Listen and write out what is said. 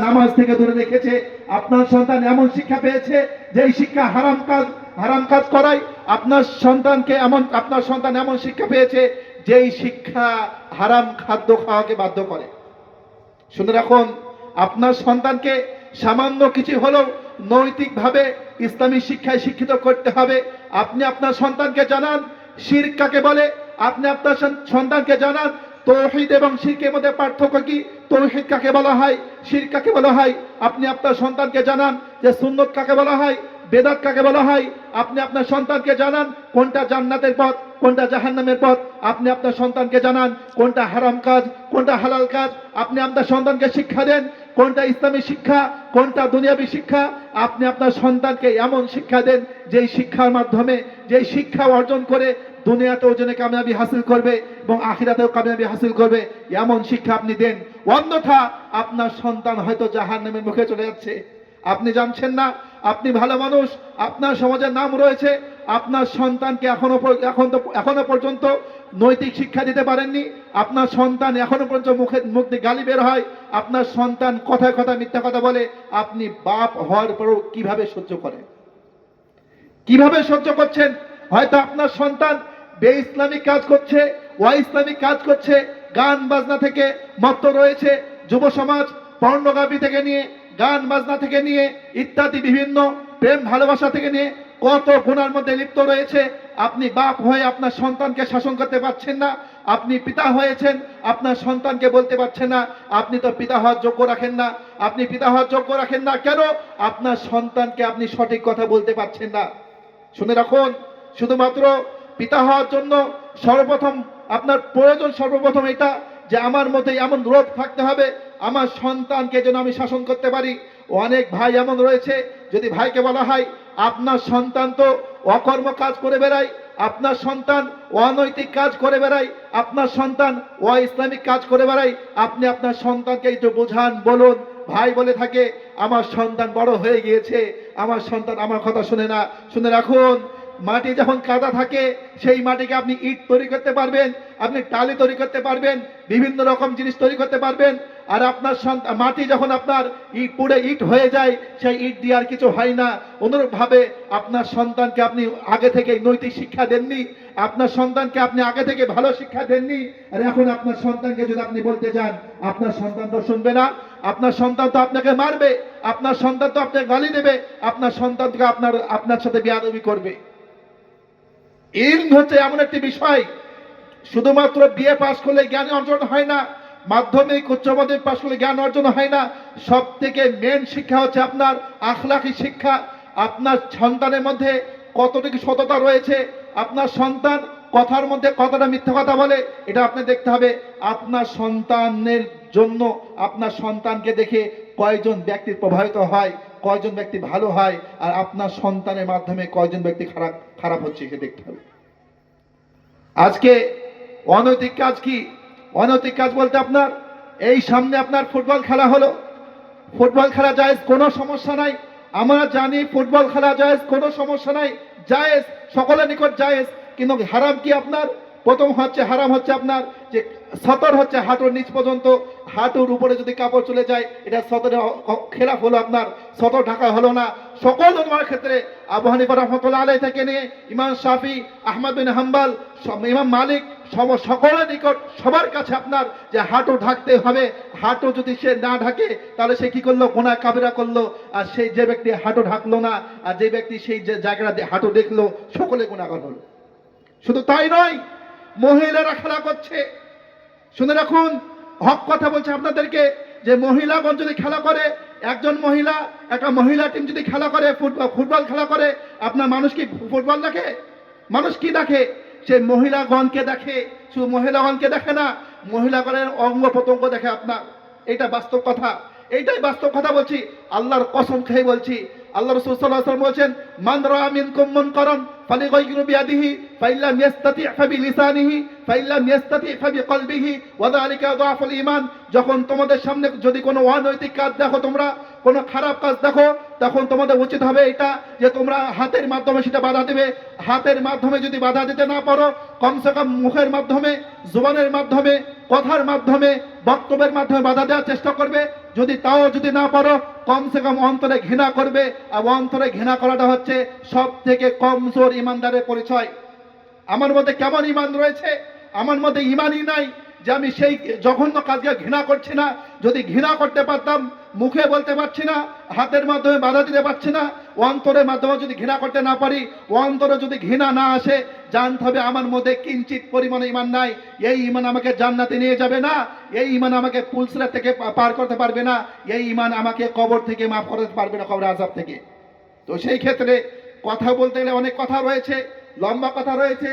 নামাজ থেকে দূরে রেখেছে, আপনার সন্তান এমন শিক্ষা পেয়েছে যেই শিক্ষা হারাম কাজ করায়, আপনার সন্তান এমন শিক্ষা পেয়েছে যেই শিক্ষা হারাম খাদ্য খাওয়াকে বাধ্য করে। শুনে রাখুন, আপনার সন্তানকে সামান্য কিছু হলেও নৈতিকভাবে ইসলামী শিক্ষায় শিক্ষিত করতে হবে। আপনি আপনার সন্তানকে জানান শিরক কাকে বলে, আপনি আপনার সন্তানকে জানান তৌহিদ এবং শিরকের মধ্যে পার্থক্য কি, তৌহিদ কাকে বলা হয়, শিরক কাকে বলা হয়। আপনি আপনার সন্তানকে জানান যে সুন্নত কাকে বলা হয়, বেদাত কাকে বলা হয়। আপনি আপনার সন্তানকে জানান কোনটা জান্নাতের পথ, কোনটা জাহান্নামের পথ। আপনি আপনার সন্তানকে জানান কোনটা হারাম কাজ, কোনটা হালাল কাজ। আপনি আপনার সন্তানকে শিক্ষা দেন কোনটা ইসলামী শিক্ষা, কোনটা দুনিয়াবী শিক্ষা। আপনি আপনার সন্তানকে এমন শিক্ষা দেন যেই শিক্ষার মাধ্যমে, যেই শিক্ষা অর্জন করে দুনিয়াতেও যেন কামিয়াবি হাসিল করবে এবং আখিরাতেও কামিয়াবি হাসিল করবে, এমন শিক্ষা আপনি দেন। অন্যথা আপনার সন্তান হয়তো জাহান্নামের মুখে চলে যাচ্ছে, আপনি জানছেন না। আপনি ভালো মানুষ, আপনার সমাজের নাম রয়েছে, আপনার সন্তানকে এখনো পর্যন্ত নৈতিক শিক্ষা দিতে পারেননি। আপনার সন্তান এখনো পর্যন্ত মুখ দিয়ে গালি বের হয়, আপনার সন্তান কথায় কথায় মিথ্যা কথা বলে। আপনি বাপ হওয়ার পরেও কিভাবে সহ্য করেন, কিভাবে সহ্য করছেন? হয়তো আপনার সন্তান বেইসলামিক কাজ করছে, অইসলামিক কাজ করছে, গান বাজনা থেকে মত্ত রয়েছে, যুব সমাজ পর্নোগ্রাফি থেকে নিয়ে, গান বাজনা থেকে নিয়ে ইত্যাদি বিভিন্ন প্রেম ভালোবাসা থেকে নিয়ে কত গুনার মধ্যে লিপ্ত রয়েছে। আপনি বাপ হয়ে আপনার সন্তানকে শাসন করতে পারছেন না। আপনি পিতা হয়েছেন, আপনার সন্তানকে বলতে পারছেন না আপনি তো পিতা হওয়ার যোগ্য রাখেন না। আপনি পিতা হওয়ার যোগ্য রাখেন না কেন? আপনার সন্তানকে আপনি সঠিক কথা বলতে পারছেন না। শুনে রাখুন, শুধুমাত্র পিতা হওয়ার জন্য সর্বপ্রথম আপনার প্রয়োজন সর্বপ্রথম এটা যে আমার মধ্যে এমন রোগ থাকতে হবে আমার সন্তানকে যেন আমি শাসন করতে পারি। অনেক ভাই এমন রয়েছে, যদি ভাইকে বলা হয় আপনার সন্তান তো অকর্ম কাজ করে বেড়ায়, আপনার সন্তান অনৈতিক কাজ করে বেড়ায়, আপনার সন্তান ইসলামিক কাজ করে বেড়ায়, আপনি আপনার সন্তানকে একটু বোঝান, বলুন। ভাই বলে থাকে আমার সন্তান বড় হয়ে গিয়েছে, আমার সন্তান আমার কথা শুনে না। শুনে রাখুন, মাটি যখন কাদা থাকে সেই মাটিকে আপনি ইট তৈরি করতে পারবেন, আপনি টালি তৈরি করতে পারবেন, বিভিন্ন রকম জিনিস তৈরি করতে পারবেন। আর আপনার মাটি যখন আপনার পুড়ে ইট হয়ে যায়, সেই ইট দিয়ে আর কিছু হয় না। অনুরূপভাবে আপনার সন্তানকে আপনি আগে থেকে নৈতিক শিক্ষা দেননি, আপনার সন্তানকে আপনি আগে থেকে ভালো শিক্ষা দেননি। আর এখন আপনার সন্তানকে যদি আপনি বলতে যান, আপনার সন্তান তো শুনবে না, আপনার সন্তান তো আপনাকে মারবে, আপনার সন্তান তো আপনাকে গালি দেবে, আপনার সন্তান থেকে আপনার সাথে বেয়াদবি করবে। ইলম হচ্ছে এমন একটি বিষয়, শুধুমাত্র বিএ পাস করলে জ্ঞান অর্জন হয় না, মাধ্যমিক উচ্চ মাধ্যমিক পাস করলে জ্ঞান অর্জন হয় না। সব থেকে মেন শিক্ষা হচ্ছে আপনার আখলাকি শিক্ষা। আপনার সন্তানের মধ্যে কতটুকু সততা রয়েছে, আপনার সন্তান কথার মধ্যে কতটা মিথ্যা কথা বলে, এটা আপনি দেখতে হবে। আপনার সন্তানের জন্য আপনার সন্তানকে দেখে কয়জন ব্যক্তি প্রভাবিত হয়, কয়জন ব্যক্তি ভালো হয়, আর আপনার সন্তানের মাধ্যমে কয়জন ব্যক্তি খারাপ হচ্ছে সে দেখতে হবে। আজকে অনৈতিক কাজ কি? অনৈতিক কাজ বলতে আপনার এই সামনে আপনার ফুটবল খেলা হলো, ফুটবল খেলা জায়েজ, কোনো সমস্যা নাই। আমরা জানি ফুটবল খেলা জায়েজ, কোনো সমস্যা নাই, জায়েজ, সকলের নিকট জায়েজ। কিন্তু হারাম কি আপনার? প্রথম হচ্ছে হারাম হচ্ছে আপনার যে সতর হচ্ছে হাঁটুর নিচ পর্যন্ত, হাঁটুর উপরে যদি কাপড় চলে যায় এটা সতরের খেলাফ হলো, আপনার সতর ঢাকা হলো না। সকল উলামার ক্ষেত্রে আবু হানিফা রাহমাতুল্লাহ আলাইহি থেকে নিয়ে ইমাম শাফি, আহমদ বিন হাম্বল, ইমাম মালিক, সকলের নিকট সবার কাছে আপনার যে হাঁটু ঢাকতে হবে। হাঁটু যদি সে না ঢাকে তাহলে সে কি করলো? গুনাহ কাবিরা করলো। আর সেই যে ব্যক্তি হাঁটু ঢাকলো না আর যে ব্যক্তি সেই যে জায়গাটা হাঁটু দেখলো, সকলে গুনাহগার হলো। শুধু তাই নয়, মহিলারা খেলা করছে। শুনে রাখুন, হক কথা বলছে আপনাদেরকে যে মহিলাগণ যদি খেলা করে, একজন মহিলা, একটা মহিলা টিম যদি খেলা করে, ফুটবল খেলা করে, আপনার মানুষ কি ফুটবল দেখে? মানুষ কি দেখে? সে মহিলাগণকে দেখে। শুধু মহিলাগণকে দেখে না, মহিলাগণের অঙ্গ প্রত্যঙ্গ দেখে আপনার। এটা বাস্তব কথা, এইটাই বাস্তব কথা বলছি, আল্লাহর কসম খেয়ে বলছি। আল্লাহ রাসূল সাল্লাল্লাহু আলাইহি ওয়াসাল্লাম বলেছেন, মান রাআ মিনকুম মুনকারান ফালিগাইয়িরু বিয়াদিহি ফাইল্লাম ইস্তাতি' ফাবিলিসানিহি ফাইল্লাম ইস্তাতি' ফাবিকলবিহি ওয়া যালিকা যাফুল ঈমান। যখন তোমাদের সামনে যদি কোনো অনৈতিক কাজ দেখো, তোমরা কোনো খারাপ কাজ দেখো, তখন তোমাদের উচিত হবে এটা যে তোমরা হাতের মাধ্যমে সেটা বাধা দেবে। হাতের মাধ্যমে যদি বাধা দিতে না পারো, কমসে কম মুখের মাধ্যমে, জুবানের মাধ্যমে, কথার মাধ্যমে, বক্তব্যের মাধ্যমে বাধা দেওয়ার চেষ্টা করবে। যদি তাও যদি না পারো, কমসে কম অন্তরে ঘৃণা করবে। আর অন্তরে ঘৃণা করাটা হচ্ছে সব থেকে কমজোর ইমানদারের পরিচয়। আমার মধ্যে কেমন ইমান রয়েছে? আমার মধ্যে ইমানই নাই যে আমি সেই জঘন্য কাজকে ঘৃণা করছি না। যদি ঘৃণা করতে পারতাম, মুখে বলতে পারছি না, হাতের মাধ্যমে বাধা দিতে পারছি না, অন্তরের মাধ্যমে যদি ঘৃণা করতে না পারি, অন্তরে যদি ঘৃণা না আসে, জানতে হবে আমার মধ্যে কিঞ্চিত পরিমাণে ইমান নাই। এই ইমান আমাকে জান্নাতে নিয়ে যাবে না, এই ইমান আমাকে পুলসিরাত থেকে পার করতে পারবে না, এই ইমান আমাকে কবর থেকে মাফ করতে পারবে না, কবর আযাব থেকে। তো সেই ক্ষেত্রে কথা বলতে গেলে অনেক কথা রয়েছে, লম্বা কথা রয়েছে।